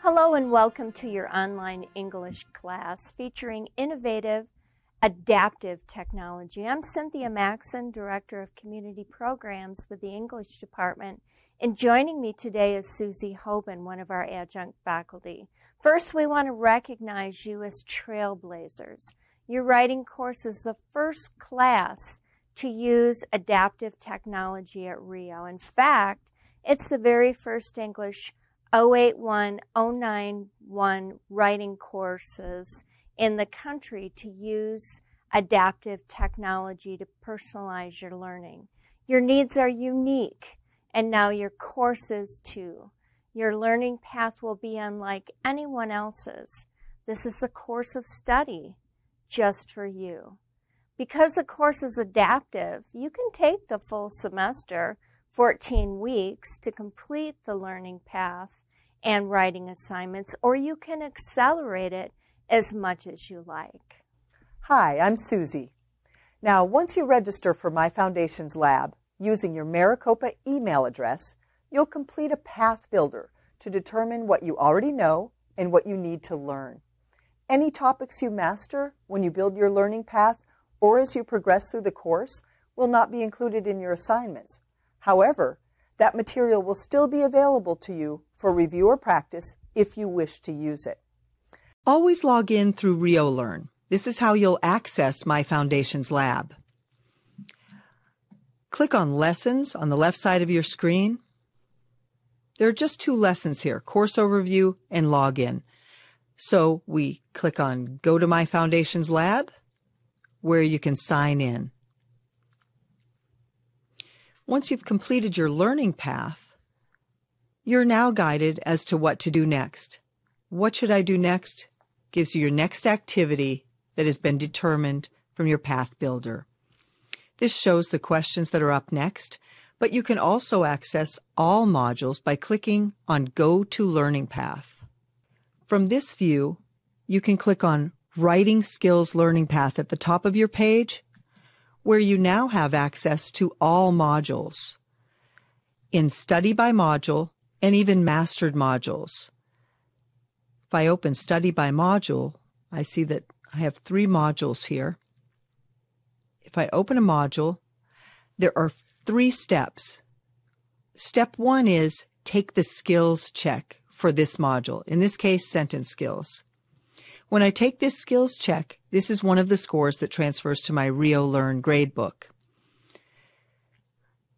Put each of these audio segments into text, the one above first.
Hello and welcome to your online English class featuring innovative, adaptive technology. I'm Cynthia Maxson, Director of Community Programs with the English Department, and joining me today is Susie Hoban, one of our adjunct faculty. First, we want to recognize you as trailblazers. Your writing course is the first class to use adaptive technology at Rio. In fact, it's the very first English 081-091 writing courses in the country to use adaptive technology to personalize your learning. Your needs are unique, and now your course is too. Your learning path will be unlike anyone else's. This is a course of study just for you. Because the course is adaptive, you can take the full semester, 14 weeks, to complete the learning path and writing assignments, or you can accelerate it as much as you like. Hi, I'm Susie. Now, once you register for My Foundations Lab using your Maricopa email address, you'll complete a path builder to determine what you already know and what you need to learn. Any topics you master when you build your learning path or as you progress through the course will not be included in your assignments. However, that material will still be available to you for review or practice if you wish to use it. Always log in through RioLearn. This is how you'll access My Foundations Lab. Click on Lessons on the left side of your screen. There are just two lessons here, Course Overview and Login. So we click on Go to My Foundations Lab, where you can sign in. Once you've completed your learning path, you're now guided as to what to do next. What should I do next? Gives you your next activity that has been determined from your path builder. This shows the questions that are up next, but you can also access all modules by clicking on Go to Learning Path. From this view, you can click on Writing Skills Learning Path at the top of your page, where you now have access to all modules in Study by Module and even Mastered Modules. If I open Study by Module, I see that I have 3 modules here. If I open a module, there are 3 steps. Step 1 is take the skills check for this module, in this case, sentence skills. When I take this skills check, this is one of the scores that transfers to my RioLearn gradebook.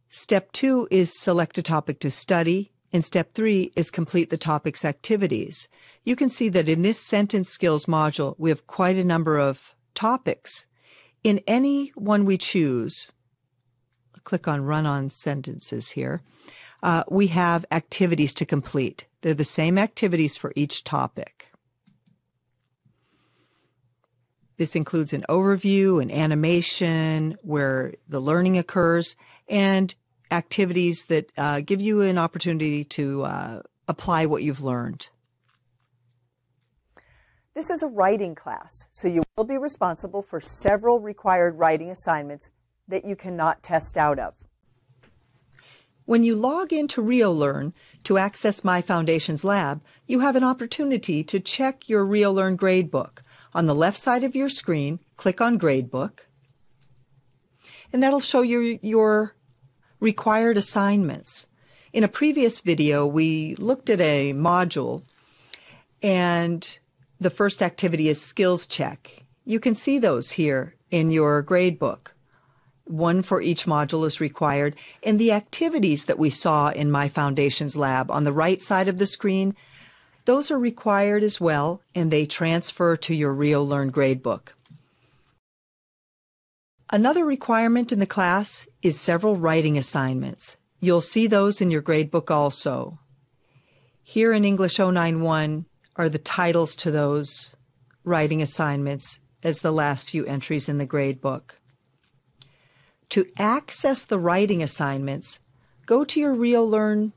Step 2 is select a topic to study, and step 3 is complete the topic's activities. You can see that in this sentence skills module, we have quite a number of topics. In any one we choose, click on Run on Sentences here, we have activities to complete. They're the same activities for each topic. This includes an overview, an animation where the learning occurs, and activities that give you an opportunity to apply what you've learned. This is a writing class, so you will be responsible for several required writing assignments that you cannot test out of. When you log into RioLearn to access My Foundations Lab, you have an opportunity to check your RioLearn gradebook. On the left side of your screen, click on Gradebook, and that'll show you your required assignments. In a previous video, we looked at a module, and the first activity is Skills Check. You can see those here in your gradebook. 1 for each module is required, and the activities that we saw in My Foundations Lab on the right side of the screen, those are required as well, and they transfer to your RioLearn gradebook. Another requirement in the class is several writing assignments. You'll see those in your gradebook also. Here in English 091 are the titles to those writing assignments as the last few entries in the gradebook. To access the writing assignments, go to your RioLearn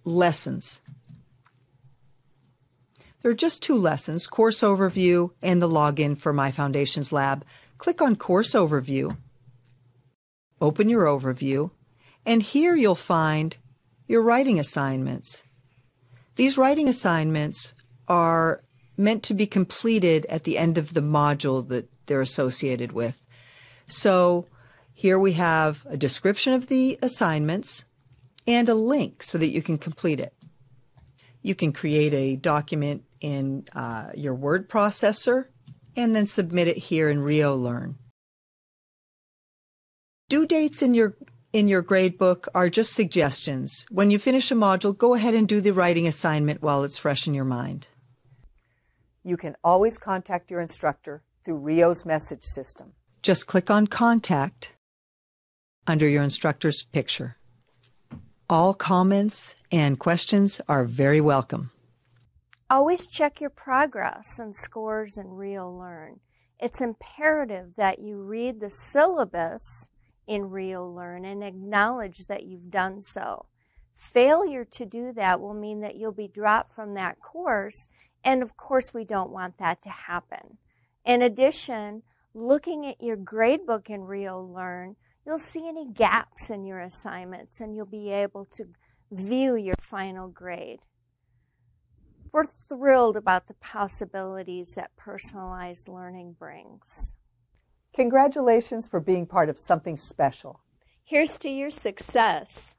lessons. There are just 2 lessons, Course Overview and the login for My Foundations Lab. Click on Course Overview, open your overview, and here you'll find your writing assignments. These writing assignments are meant to be completed at the end of the module that they're associated with. So here we have a description of the assignments and a link so that you can complete it. You can create a document in your word processor and then submit it here in RioLearn. Due dates in your gradebook are just suggestions. When you finish a module, go ahead and do the writing assignment while it's fresh in your mind. You can always contact your instructor through Rio's message system. Just click on Contact under your instructor's picture. All comments and questions are very welcome. Always check your progress and scores in RioLearn. It's imperative that you read the syllabus in RioLearn and acknowledge that you've done so. Failure to do that will mean that you'll be dropped from that course, and of course we don't want that to happen. In addition, looking at your gradebook in RioLearn, you'll see any gaps in your assignments and you'll be able to view your final grade. We're thrilled about the possibilities that personalized learning brings. Congratulations for being part of something special. Here's to your success.